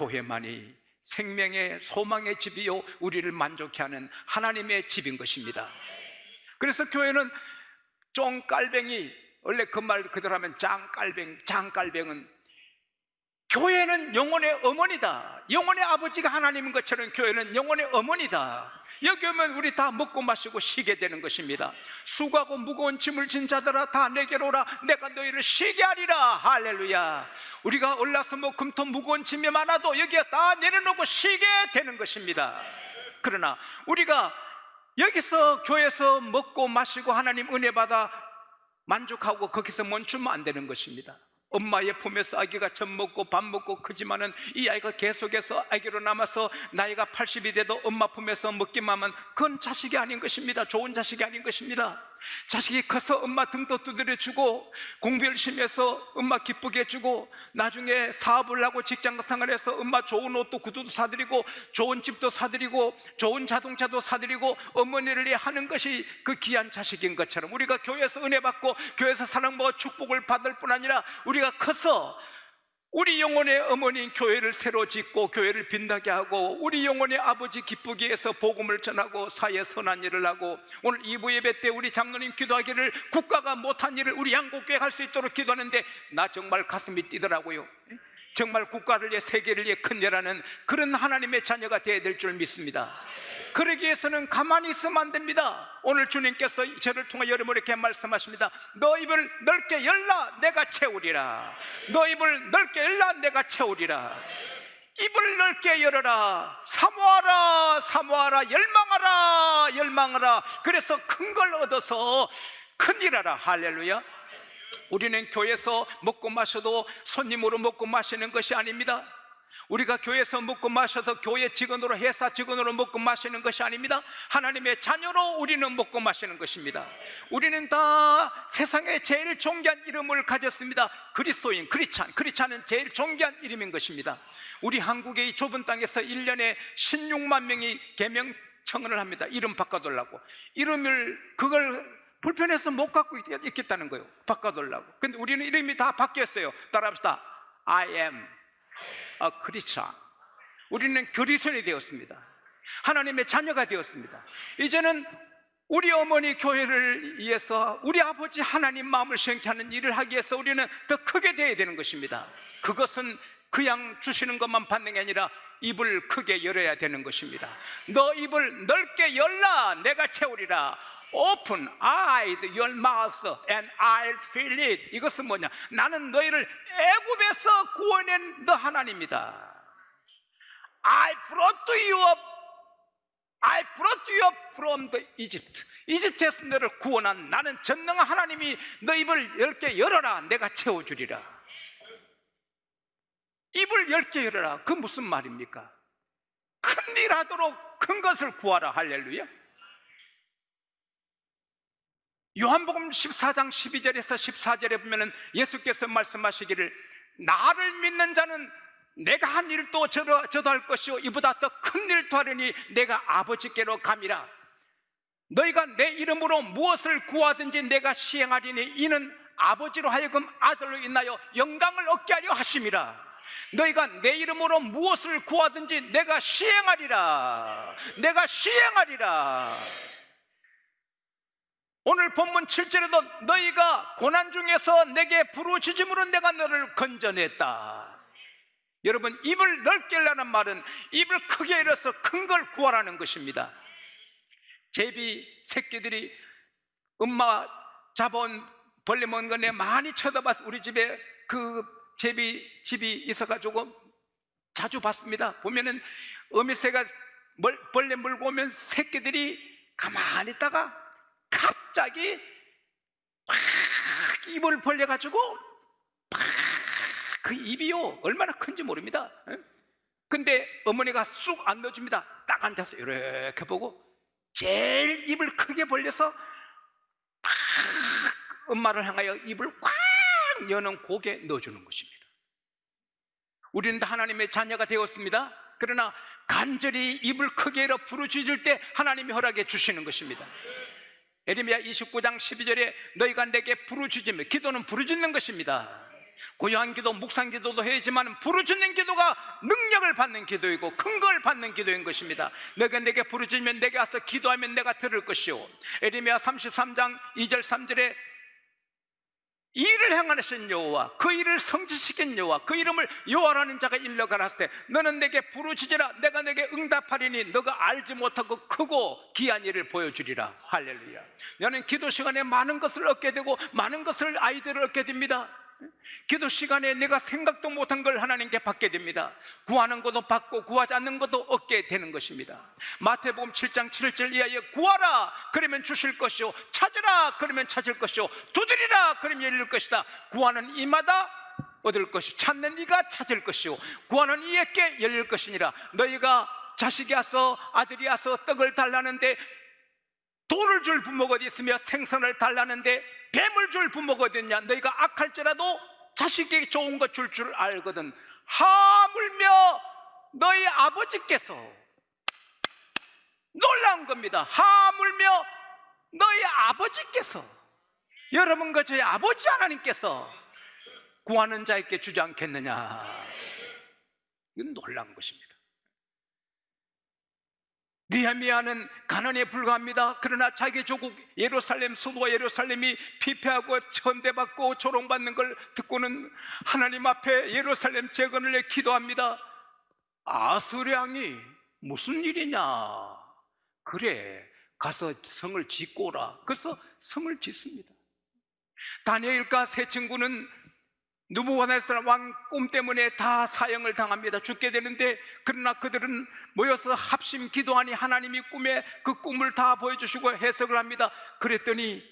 교회만이 생명의 소망의 집이요 우리를 만족해 하는 하나님의 집인 것입니다. 그래서 교회는 쫑깔뱅이, 원래 그 말 그대로 하면 장깔뱅은 교회는 영혼의 어머니다. 영혼의 아버지가 하나님인 것처럼 교회는 영혼의 어머니다. 여기 오면 우리 다 먹고 마시고 쉬게 되는 것입니다. 수고하고 무거운 짐을 진 자들아 다 내게로 오라. 내가 너희를 쉬게 하리라. 할렐루야. 우리가 올라서 뭐 금토 무거운 짐이 많아도 여기에 다 내려놓고 쉬게 되는 것입니다. 그러나 우리가 여기서 교회에서 먹고 마시고 하나님 은혜 받아 만족하고 거기서 멈추면 안 되는 것입니다. 엄마의 품에서 아기가 젖 먹고 밥 먹고 크지만은 이 아이가 계속해서 아기로 남아서 나이가 80이 돼도 엄마 품에서 먹기만 하면 그건 자식이 아닌 것입니다. 좋은 자식이 아닌 것입니다. 자식이 커서 엄마 등도 두드려주고 공부 열심히 해서 엄마 기쁘게 해주고 나중에 사업을 하고 직장생활 해서 엄마 좋은 옷도 구두도 사드리고 좋은 집도 사드리고 좋은 자동차도 사드리고 어머니를 위해 하는 것이 그 귀한 자식인 것처럼 우리가 교회에서 은혜 받고 교회에서 사랑받고 축복을 받을 뿐 아니라 우리가 커서 우리 영혼의 어머니인 교회를 새로 짓고 교회를 빛나게 하고 우리 영혼의 아버지 기쁘게 해서 복음을 전하고 사회에 선한 일을 하고 오늘 2부 예배 때 우리 장로님 기도하기를 국가가 못한 일을 우리 양곡교회 할 수 있도록 기도하는데 나 정말 가슴이 뛰더라고요. 정말 국가를 위해 세계를 위해 큰 일하는 그런 하나님의 자녀가 되어야 될 줄 믿습니다. 그러기 위해서는 가만히 있으면 안 됩니다. 오늘 주님께서 저를 통해 여러분 이렇게 말씀하십니다. 너 입을 넓게 열라 내가 채우리라. 너 입을 넓게 열라 내가 채우리라. 입을 넓게 열어라. 사모하라 사모하라. 열망하라 열망하라. 그래서 큰 걸 얻어서 큰일하라. 할렐루야. 우리는 교회에서 먹고 마셔도 손님으로 먹고 마시는 것이 아닙니다. 우리가 교회에서 먹고 마셔서 교회 직원으로 회사 직원으로 먹고 마시는 것이 아닙니다. 하나님의 자녀로 우리는 먹고 마시는 것입니다. 우리는 다 세상에 제일 존귀한 이름을 가졌습니다. 그리스도인, 크리스찬은 제일 존귀한 이름인 것입니다. 우리 한국의 이 좁은 땅에서 1년에 16만 명이 개명청을 합니다. 이름 바꿔달라고. 이름을 그걸 불편해서 못 갖고 있겠다는 거예요. 바꿔달라고. 근데 우리는 이름이 다 바뀌었어요. 따라합시다. I am a Christian. 우리는 그리스도인이 되었습니다. 하나님의 자녀가 되었습니다. 이제는 우리 어머니 교회를 위해서 우리 아버지 하나님 마음을 시원케 하는 일을 하기 위해서 우리는 더 크게 되어야 되는 것입니다. 그것은 그냥 주시는 것만 받는 게 아니라 입을 크게 열어야 되는 것입니다. 너 입을 넓게 열라 내가 채우리라. Open eyed your mouth and I'll fill it. 이것은 뭐냐? 나는 너희를 애굽에서 구원한 너 하나님이다. I brought you up from the Egypt. 이집트에서 너를 구원한 나는 전능한 하나님이 너 입을 넓게 열어라 내가 채워주리라. 입을 넓게 열어라. 그 무슨 말입니까? 큰일 하도록 큰 것을 구하라. 할렐루야. 요한복음 14장 12절에서 14절에 보면은 예수께서 말씀하시기를 나를 믿는 자는 내가 한 일도 저도 할 것이요 이보다 더 큰 일도 하려니 내가 아버지께로 감이라. 너희가 내 이름으로 무엇을 구하든지 내가 시행하리니 이는 아버지로 하여금 아들로 인하여 영광을 얻게 하려 하심이라. 너희가 내 이름으로 무엇을 구하든지 내가 시행하리라. 내가 시행하리라. 오늘 본문 7절에도 너희가 고난 중에서 내게 부르짖음으로 내가 너를 건져냈다. 여러분, 입을 넓게 열라는 말은 입을 크게 열어서 큰 걸 구하라는 것입니다. 제비 새끼들이 엄마 잡아온 벌레 먹는 거 내가 많이 쳐다봐서 우리 집에 그 제비 집이 있어가지고 자주 봤습니다. 보면은 어미새가 벌레 물고 오면 새끼들이 가만히 있다가 갑자기 막 입을 벌려가지고 막 그 입이요 얼마나 큰지 모릅니다. 근데 어머니가 쑥 안 넣어줍니다. 딱 앉아서 이렇게 보고 제일 입을 크게 벌려서 막 엄마를 향하여 입을 꽉 여는 고개 넣어주는 것입니다. 우리는 다 하나님의 자녀가 되었습니다. 그러나 간절히 입을 크게 열어 부르짖을 때 하나님이 허락해 주시는 것입니다. 에레미야 29장 12절에 너희가 내게 부르짖으며, 기도는 부르짖는 것입니다. 고요한 기도, 묵상 기도도 해야지만 부르짖는 기도가 능력을 받는 기도이고 큰 걸 받는 기도인 것입니다. 너가 내게 부르짖으면 내게 와서 기도하면 내가 들을 것이요. 에레미야 33장 2절 3절에 이 일을 행하신 여호와, 그 일을 성취시킨 여호와, 그 이름을 여호와라는 자가 일러가라세 너는 내게 부르짖으라 내가 내게 응답하리니 너가 알지 못하고 크고 귀한 일을 보여주리라. 할렐루야. 너는 기도 시간에 많은 것을 얻게 되고 많은 것을 아이들을 얻게 됩니다. 기도 시간에 내가 생각도 못한 걸 하나님께 받게 됩니다. 구하는 것도 받고 구하지 않는 것도 얻게 되는 것입니다. 마태복음 7장 7절 이하에 구하라 그러면 주실 것이요, 찾으라 그러면 찾을 것이요, 두드리라 그러면 열릴 것이다. 구하는 이마다 얻을 것이요, 찾는 이가 찾을 것이요, 구하는 이에게 열릴 것이니라. 너희가 자식이 와서 아들이 와서 떡을 달라는데 돌을 줄 부모가 어디 있으며 생선을 달라는데 뱀을 줄 부모가 어디 있냐. 너희가 악할지라도 자식에게 좋은 것 줄 줄 알거든. 하물며 너희 아버지께서, 놀라운 겁니다. 하물며 너희 아버지께서, 여러분과 저희 아버지 하나님께서 구하는 자에게 주지 않겠느냐. 이건 놀라운 것입니다. 느헤미야는 가난에 불과합니다. 그러나 자기 조국 예루살렘, 수도와 예루살렘이 피폐하고 천대받고 조롱받는 걸 듣고는 하나님 앞에 예루살렘 재건을 위해 기도합니다. 아수르 왕이 무슨 일이냐. 그래 가서 성을 짓고 오라. 그래서 성을 짓습니다. 다니엘과 세 친구는 느부갓네살 왕 꿈 때문에 다 사형을 당합니다. 죽게 되는데, 그러나 그들은 모여서 합심 기도하니 하나님이 꿈에 그 꿈을 다 보여주시고 해석을 합니다. 그랬더니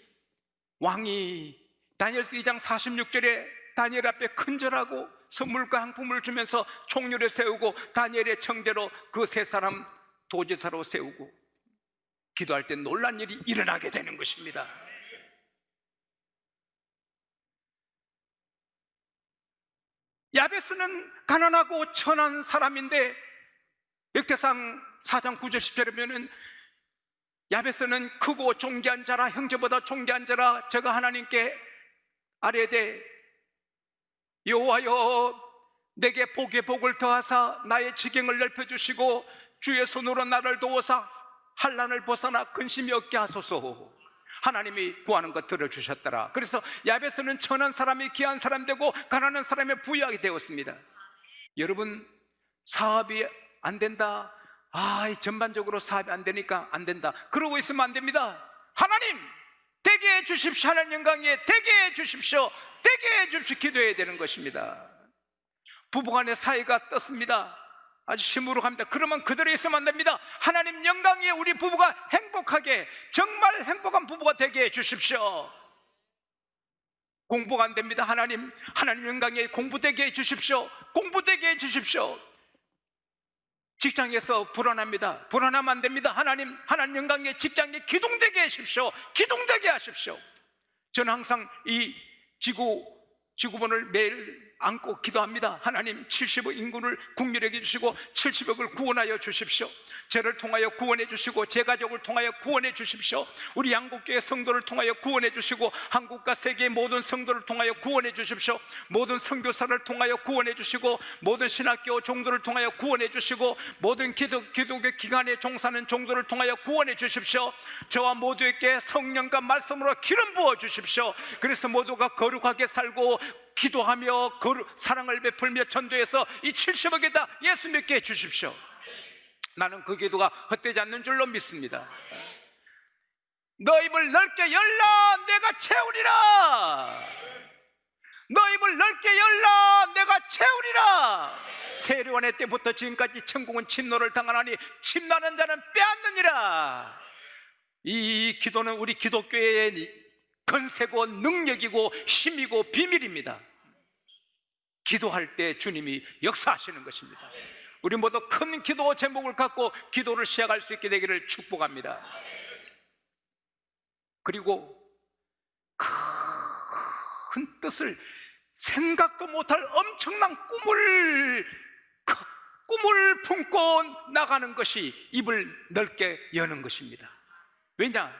왕이 다니엘서 2장 46절에 다니엘 앞에 큰절하고 선물과 향품을 주면서 총리를 세우고 다니엘의 청대로 그 세 사람 도지사로 세우고 기도할 때 놀란 일이 일어나게 되는 것입니다. 야베스는 가난하고 천한 사람인데 역대상 4장 9절 10절에 보면 야베스는 크고 존귀한 자라, 형제보다 존귀한 자라, 제가 하나님께 아뢰되 여호와여 내게 복에 복을 더하사 나의 지경을 넓혀주시고 주의 손으로 나를 도우사 환난을 벗어나 근심이 없게 하소서. 하나님이 구하는 것 들어주셨더라. 그래서 야베스는 천한 사람이 귀한 사람 되고 가난한 사람이 부유하게 되었습니다. 여러분, 사업이 안 된다, 전반적으로 사업이 안 되니까 안 된다, 그러고 있으면 안 됩니다. 하나님 되게 해 주십시오. 하나님 영광에 되게 해 주십시오. 되게 해 주십시오. 기도해야 되는 것입니다. 부부간의 사이가 떴습니다. 아주 시무룩합니다. 그러면 그대로 있으면 안 됩니다. 하나님 영광에 우리 부부가 행복하게, 정말 행복한 부부가 되게 해 주십시오. 공부가 안 됩니다. 하나님 영광에 공부되게 해 주십시오. 공부되게 해 주십시오. 직장에서 불안합니다. 불안하면 안 됩니다. 하나님 영광에 직장에 기동되게 하십시오. 기동되게 하십시오. 저는 항상 이 지구본을 매일 안고 기도합니다. 하나님 70억 인구를 국민에게 주시고 70억을 구원하여 주십시오. 저를 통하여 구원해 주시고 제 가족을 통하여 구원해 주십시오. 우리 양국교회 성도를 통하여 구원해 주시고 한국과 세계의 모든 성도를 통하여 구원해 주십시오. 모든 선교사를 통하여 구원해 주시고 모든 신학교 종도를 통하여 구원해 주시고 모든 기독교 기관에 종사하는 종도를 통하여 구원해 주십시오. 저와 모두에게 성령과 말씀으로 기름 부어 주십시오. 그래서 모두가 거룩하게 살고 기도하며 사랑을 베풀며 전도해서 이 70억에다 예수 믿게 해주십시오. 나는 그 기도가 헛되지 않는 줄로 믿습니다. 너 입을 넓게 열라 내가 채우리라. 너 입을 넓게 열라 내가 채우리라. 세례원의 때부터 지금까지 천국은 침노를 당하나니 침나는 자는 빼앗느니라. 이 기도는 우리 기독교의 건세고 능력이고 힘이고 비밀입니다. 기도할 때 주님이 역사하시는 것입니다. 우리 모두 큰 기도 제목을 갖고 기도를 시작할 수 있게 되기를 축복합니다. 그리고 큰 뜻을, 생각도 못할 엄청난 꿈을 품고 나가는 것이 입을 넓게 여는 것입니다. 왜냐?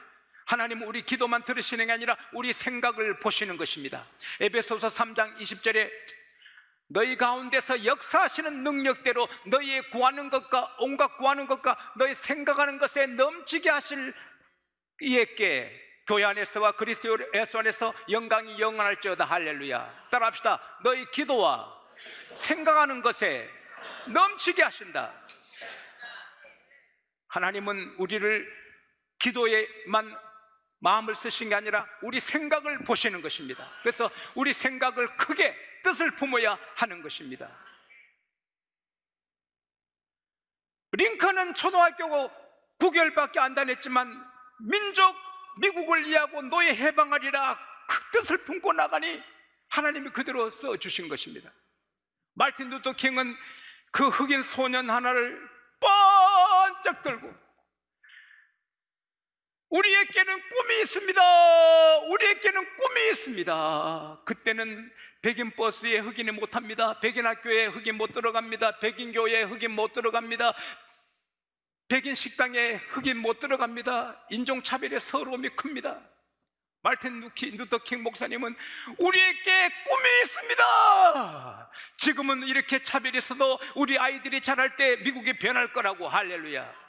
하나님은 우리 기도만 들으시는 게 아니라 우리 생각을 보시는 것입니다. 에베소서 3장 20절에 너희 가운데서 역사하시는 능력대로 너희의 구하는 것과 온갖 구하는 것과 너희 생각하는 것에 넘치게 하실 이에게 교회 안에서와 그리스도 예수 안에서 영광이 영원할지어다. 할렐루야. 따라합시다. 너희 기도와 생각하는 것에 넘치게 하신다. 하나님은 우리를 기도에만 마음을 쓰신 게 아니라 우리 생각을 보시는 것입니다. 그래서 우리 생각을 크게 뜻을 품어야 하는 것입니다. 링컨은 초등학교 9개월밖에 안 다녔지만 미국을 이해하고 노예 해방하리라 그 뜻을 품고 나가니 하나님이 그대로 써주신 것입니다. 마틴 루터 킹은 그 흑인 소년 하나를 번쩍 들고 우리에게는 꿈이 있습니다. 우리에게는 꿈이 있습니다. 그때는 백인 버스에 흑인이 못 탑니다. 백인 학교에 흑인 못 들어갑니다. 백인 교회에 흑인 못 들어갑니다. 백인 식당에 흑인 못 들어갑니다. 인종차별의 서러움이 큽니다. 마틴 루터 킹 목사님은 우리에게 꿈이 있습니다. 지금은 이렇게 차별이 있어도 우리 아이들이 자랄 때 미국이 변할 거라고. 할렐루야.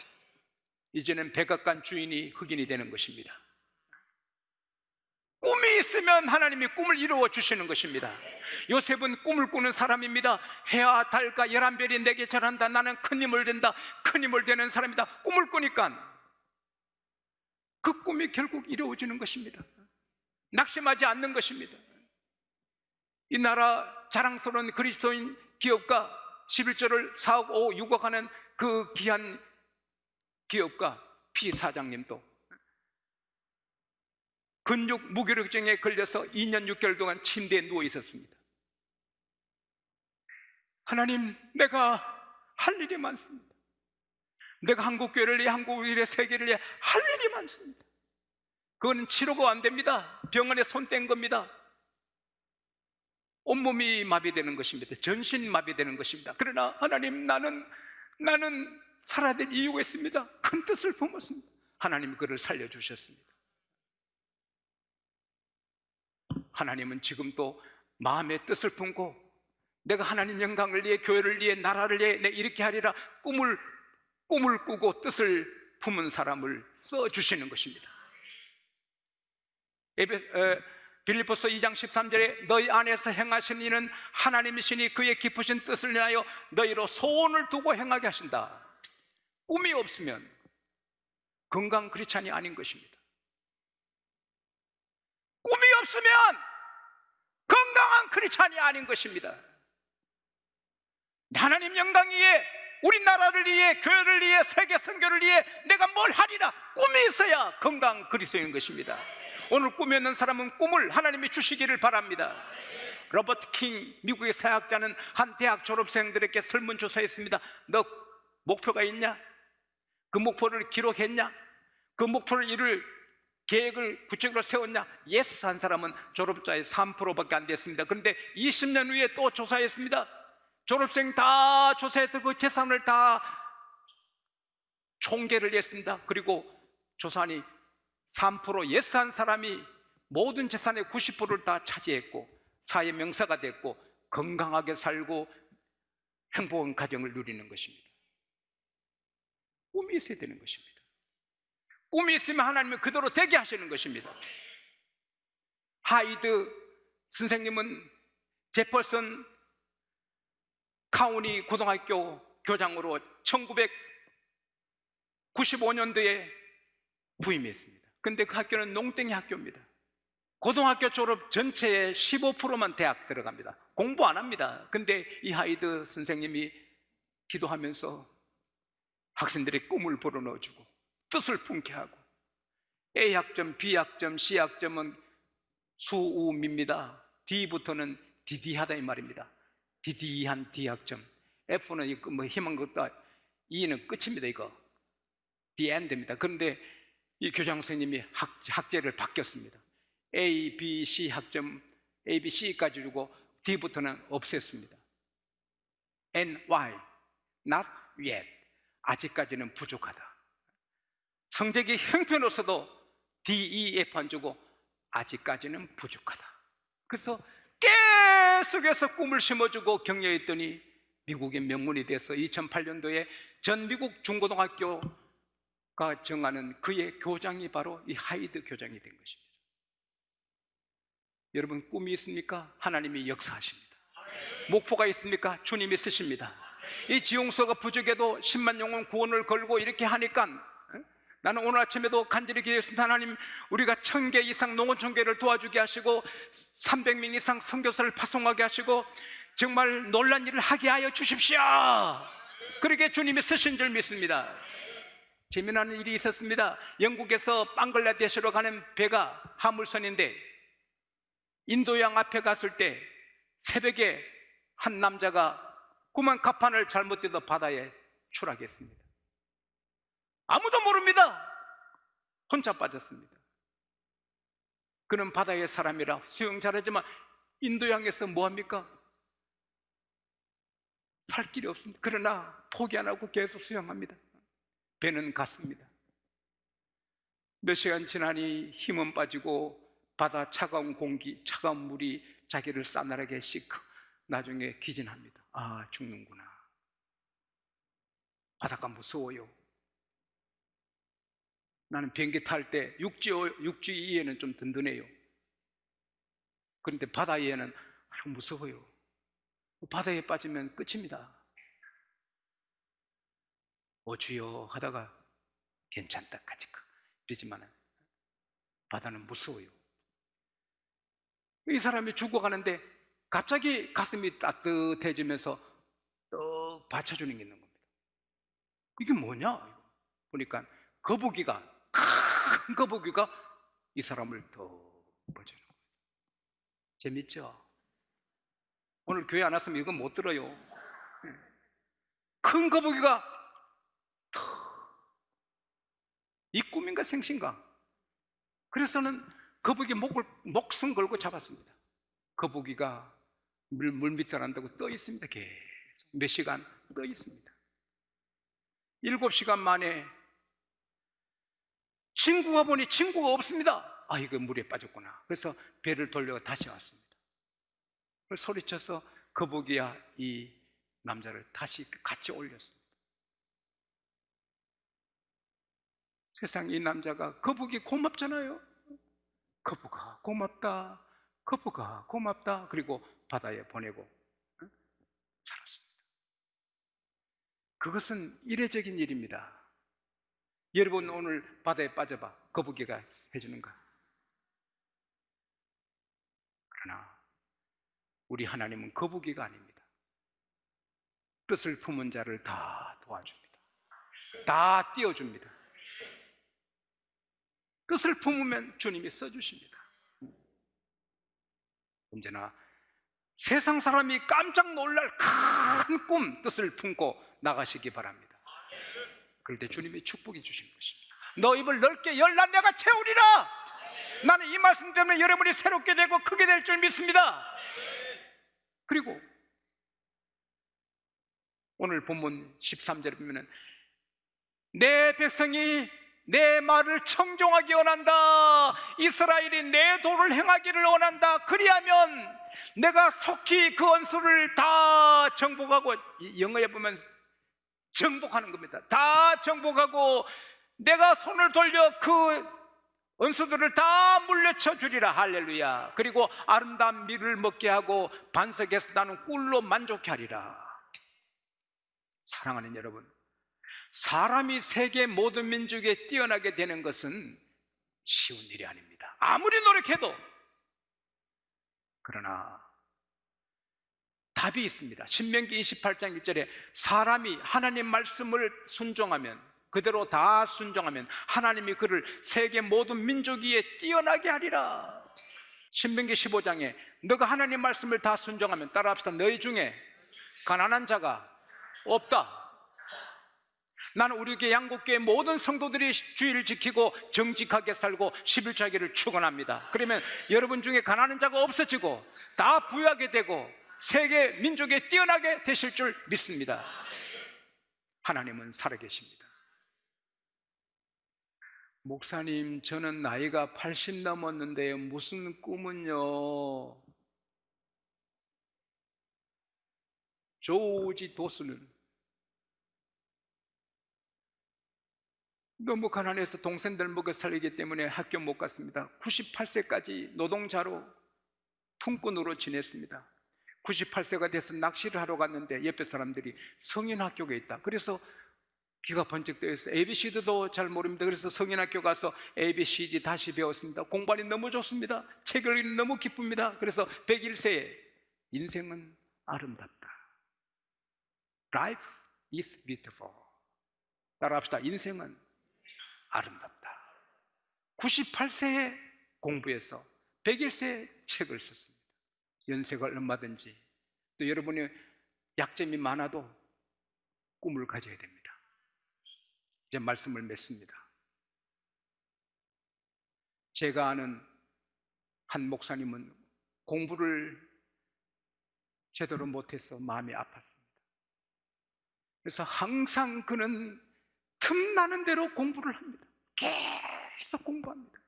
이제는 백악관 주인이 흑인이 되는 것입니다. 꿈이 있으면 하나님이 꿈을 이루어 주시는 것입니다. 요셉은 꿈을 꾸는 사람입니다. 해와 달과 11별이 내게 절한다. 나는 큰 힘을 된다. 큰 힘을 되는 사람이다. 꿈을 꾸니까 그 꿈이 결국 이루어지는 것입니다. 낙심하지 않는 것입니다. 이 나라 자랑스러운 그리스도인 기업가 11조를 4억 5억 6억 하는 그 귀한 기업가 피 사장님도 근육 무기력증에 걸려서 2년 6개월 동안 침대에 누워 있었습니다. 하나님, 내가 할 일이 많습니다. 내가 한국교회를 위해, 한국인의 세계를 위해 할 일이 많습니다. 그거는 치료가 안 됩니다. 병원에 손 뗀 겁니다. 온몸이 마비되는 것입니다. 전신 마비되는 것입니다. 그러나 하나님, 나는 살아야 될 이유가 있습니다. 큰 뜻을 품었습니다. 하나님이 그를 살려주셨습니다. 하나님은 지금도 마음의 뜻을 품고 내가 하나님 영광을 위해, 교회를 위해, 나라를 위해 내 이렇게 하리라 꿈을 꾸고 뜻을 품은 사람을 써주시는 것입니다. 빌립보서 2장 13절에 너희 안에서 행하신 이는 하나님이시니 그의 깊으신 뜻을 인하여 너희로 소원을 두고 행하게 하신다. 꿈이 없으면 건강 크리스찬이 아닌 것입니다. 꿈이 없으면 건강한 크리스찬이 아닌 것입니다. 하나님 영광 위에, 우리나라를 위해, 교회를 위해, 세계 선교를 위해 내가 뭘 하리라 꿈이 있어야 건강 그리스도인 것입니다. 오늘 꿈이 없는 사람은 꿈을 하나님이 주시기를 바랍니다. 로버트 킹 미국의 사학자는 한 대학 졸업생들에게 설문조사했습니다. 너 목표가 있냐? 그 목표를 기록했냐? 그 목표를 이룰 계획을 구체적으로 세웠냐? 예스 한 사람은 졸업자의 3%밖에 안 됐습니다. 그런데 20년 후에 또 조사했습니다. 졸업생 다 조사해서 그 재산을 다 총계를 했습니다. 그리고 조사하니 3% 예스 한 사람이 모든 재산의 90%를 다 차지했고 사회 명사가 됐고 건강하게 살고 행복한 가정을 누리는 것입니다. 꿈이 있어야 되는 것입니다. 꿈이 있으면 하나님은 그대로 되게 하시는 것입니다. 하이드 선생님은 제퍼슨 카운티 고등학교 교장으로 1995년도에 부임했습니다. 근데 그 학교는 농땡이 학교입니다. 고등학교 졸업 전체의 15%만 대학 들어갑니다. 공부 안 합니다. 근데 이 하이드 선생님이 기도하면서 학생들의 꿈을 불어넣어주고 뜻을 품게 하고 A학점, B학점, C학점은 수우미입니다. D부터는 디디하다 이 말입니다. 디디한 D학점. F는 뭐 희망 것도, E는 끝입니다. 이거 The end입니다. 그런데 이 교장 선생님이 학제를 바뀌었습니다. A, B, C 학점 A, B, C까지 주고 D부터는 없앴습니다. N, Y, not yet. 아직까지는 부족하다. 성적이 형편없어도 DEF 안 주고 아직까지는 부족하다. 그래서 계속해서 꿈을 심어주고 격려했더니 미국의 명문이 돼서 2008년도에 전 미국 중고등학교가 정하는 그의 교장이 바로 이 하이드 교장이 된 것입니다. 여러분, 꿈이 있습니까? 하나님이 역사하십니다. 목표가 있습니까? 주님이 쓰십니다. 이 지용서가 부족해도 10만 영혼 구원을 걸고 이렇게 하니까 나는 오늘 아침에도 간절히 기도했습니다. 하나님, 우리가 1000개 이상 농어촌교회를 도와주게 하시고 300명 이상 선교사를 파송하게 하시고 정말 놀란 일을 하게 하여 주십시오. 그렇게 주님이 쓰신 줄 믿습니다. 재미난 일이 있었습니다. 영국에서 방글라데시로 가는 배가 화물선인데 인도양 앞에 갔을 때 새벽에 한 남자가 그만 갑판을 잘못 떼서 바다에 추락했습니다. 아무도 모릅니다. 혼자 빠졌습니다. 그는 바다의 사람이라 수영 잘하지만 인도양에서 뭐합니까? 살 길이 없습니다. 그러나 포기 안 하고 계속 수영합니다. 배는 갔습니다. 몇 시간 지나니 힘은 빠지고 바다 차가운 공기, 차가운 물이 자기를 싸늘하게 씻고 나중에 기진합니다. 아, 죽는구나. 바다가 무서워요. 나는 비행기 탈 때 육지 위에는 좀 든든해요. 그런데 바다 위에는 아주 무서워요. 바다에 빠지면 끝입니다. 주여 하다가 괜찮다 까짓 이러지만 바다는 무서워요. 이 사람이 죽어가는데 갑자기 가슴이 따뜻해지면서 떡 받쳐주는 게 있는 겁니다. 이게 뭐냐? 보니까 거북이가, 큰 거북이가 이 사람을 더 받쳐주는 거예요. 재밌죠? 오늘 교회 안 왔으면 이건 못 들어요. 큰 거북이가 이 꿈인가 생신가? 그래서는 거북이 목숨 걸고 잡았습니다. 거북이가 물 밑에 안다고 떠 있습니다. 계속 몇 시간 떠 있습니다. 7시간 만에 친구가 보니 친구가 없습니다. 아, 이거 물에 빠졌구나. 그래서 배를 돌려 다시 왔습니다. 소리쳐서 거북이야 이 남자를 다시 같이 올렸습니다. 세상 이 남자가 거북이 고맙잖아요. 거북아 고맙다, 거북아 고맙다. 그리고 바다에 보내고 살았습니다. 그것은 이례적인 일입니다. 여러분 오늘 바다에 빠져봐. 거북이가 해주는가? 그러나 우리 하나님은 거북이가 아닙니다. 뜻을 품은 자를 다 도와줍니다. 다 띄워줍니다. 뜻을 품으면 주님이 써주십니다. 언제나 세상 사람이 깜짝 놀랄 큰 꿈, 뜻을 품고 나가시기 바랍니다. 그럴 때 주님이 축복해 주신 것입니다. 너 입을 넓게 열라 내가 채우리라. 나는 이 말씀 때문에 여러분이 새롭게 되고 크게 될 줄 믿습니다. 그리고 오늘 본문 13절에 보면 내 백성이 내 말을 청종하기 원한다. 이스라엘이 내 도를 행하기를 원한다. 그리하면 내가 속히 그 원수를 다 정복하고, 영어에 보면 정복하는 겁니다. 다 정복하고 내가 손을 돌려 그 원수들을 다 물려쳐 주리라. 할렐루야. 그리고 아름다운 밀을 먹게 하고 반석에서 나는 꿀로 만족케 하리라. 사랑하는 여러분, 사람이 세계 모든 민족에 뛰어나게 되는 것은 쉬운 일이 아닙니다. 아무리 노력해도. 그러나 답이 있습니다. 신명기 28장 1절에 사람이 하나님 말씀을 순종하면, 그대로 다 순종하면 하나님이 그를 세계 모든 민족 위에 뛰어나게 하리라. 신명기 15장에 너가 하나님 말씀을 다 순종하면, 따라합시다. 너희 중에 가난한 자가 없다. 나는 우리 교회 양국교회 모든 성도들이 주의를 지키고 정직하게 살고 11조하기를 축원합니다. 그러면 여러분 중에 가난한 자가 없어지고 다 부유하게 되고 세계 민족에 뛰어나게 되실 줄 믿습니다. 하나님은 살아계십니다. 목사님, 저는 나이가 80 넘었는데 무슨 꿈은요? 조지 도스는 너무 가난해서 동생들 먹여 살리기 때문에 학교 못 갔습니다. 98세까지 노동자로 품꾼으로 지냈습니다. 98세가 돼서 낚시를 하러 갔는데 옆에 사람들이 성인학교가 있다. 그래서 귀가 번쩍 뜨여서 ABCD도 잘 모릅니다. 그래서 성인학교 가서 ABCD 다시 배웠습니다. 공부하니 너무 좋습니다. 책 읽기는 너무 기쁩니다. 그래서 101세에 인생은 아름답다. Life is beautiful. 따라합시다. 인생은 아름답다. 98세에 공부해서 101세에 책을 썼습니다. 연세가 얼마든지, 또 여러분의 약점이 많아도 꿈을 가져야 됩니다. 이제 말씀을 맺습니다. 제가 아는 한 목사님은 공부를 제대로 못해서 마음이 아팠습니다. 그래서 항상 그는 틈나는 대로 공부를 합니다. 계속 공부합니다.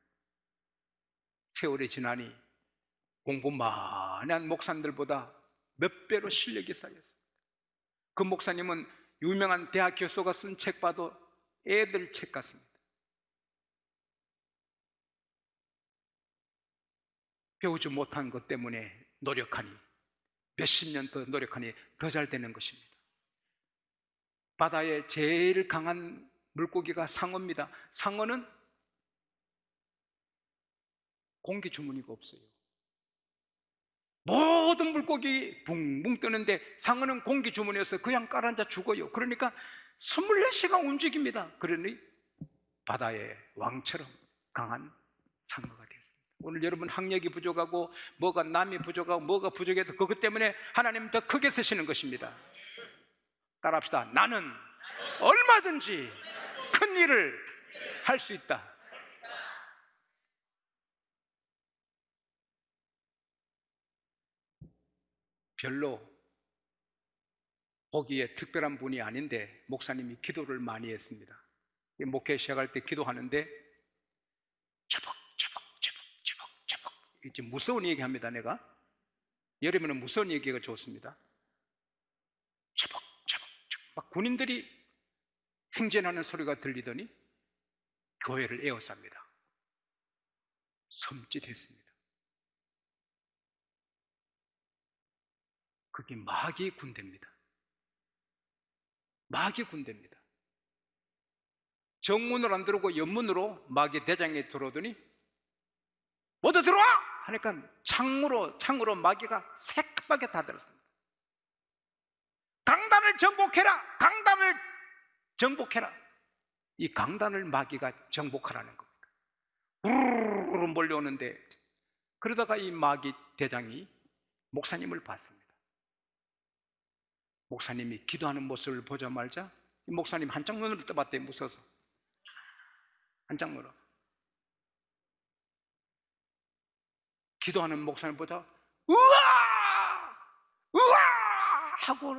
세월이 지나니 공부 많이 한 목사님들보다 몇 배로 실력이 쌓였습니다. 그 목사님은 유명한 대학 교수가 쓴 책 봐도 애들 책 같습니다. 배우지 못한 것 때문에 노력하니, 몇십 년 더 노력하니 더 잘 되는 것입니다. 바다에 제일 강한 물고기가 상어입니다. 상어는 공기 주머니가 없어요. 모든 물고기 붕붕 뜨는데 상어는 공기 주머니에서 그냥 깔아앉아 죽어요. 그러니까 24시간 움직입니다. 그러니 바다의 왕처럼 강한 상어가 되었습니다. 오늘 여러분 학력이 부족하고 뭐가 남이 부족하고 뭐가 부족해서 그것 때문에 하나님 더 크게 쓰시는 것입니다. 따라합시다. 나는 얼마든지 큰 일을 할 수 있다. 별로 보기에 특별한 분이 아닌데 목사님이 기도를 많이 했습니다. 목회 시작할 때 기도하는데 저벅 이제 무서운 얘기합니다. 내가 여름에는 무서운 얘기가 좋습니다. 저벅 막 군인들이 행진하는 소리가 들리더니 교회를 에워쌉니다. 섬찟했습니다. 그게 마귀 군대입니다. 마귀 군대입니다. 정문으로 안 들어오고 옆문으로 마귀 대장에 들어오더니 모두 들어와! 하니까 창으로 마귀가 새까맣게 다 들었습니다. 강단을 정복해라! 강단을 정복해라! 이 강단을 마귀가 정복하라는 겁니다. 우르르 몰려오는데 그러다가 이 마귀 대장이 목사님을 봤습니다. 목사님이 기도하는 모습을 보자마자 이 목사님 한짝 눈을 떠봤대요. 무서워서 한짝 눈으로 기도하는 목사님 보자 우와! 우와! 하고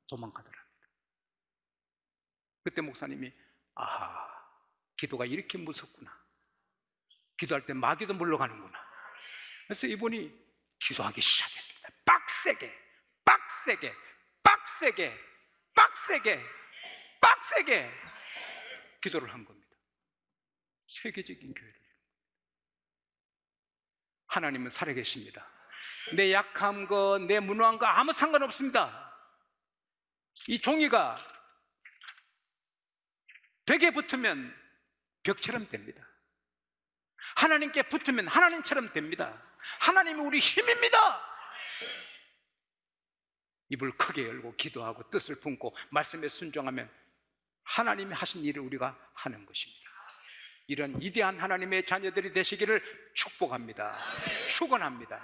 도망가더랍니다. 그때 목사님이 아하, 기도가 이렇게 무섭구나. 기도할 때 마귀도 물러가는구나. 그래서 이분이 기도하기 시작했습니다. 빡세게 기도를 한 겁니다. 세계적인 교회를. 하나님은 살아계십니다. 내 약한 거, 내 무능한 거 아무 상관없습니다. 이 종이가 벽에 붙으면 벽처럼 됩니다. 하나님께 붙으면 하나님처럼 됩니다. 하나님이 우리 힘입니다. 입을 크게 열고 기도하고 뜻을 품고 말씀에 순종하면 하나님이 하신 일을 우리가 하는 것입니다. 이런 위대한 하나님의 자녀들이 되시기를 축복합니다. 축원합니다.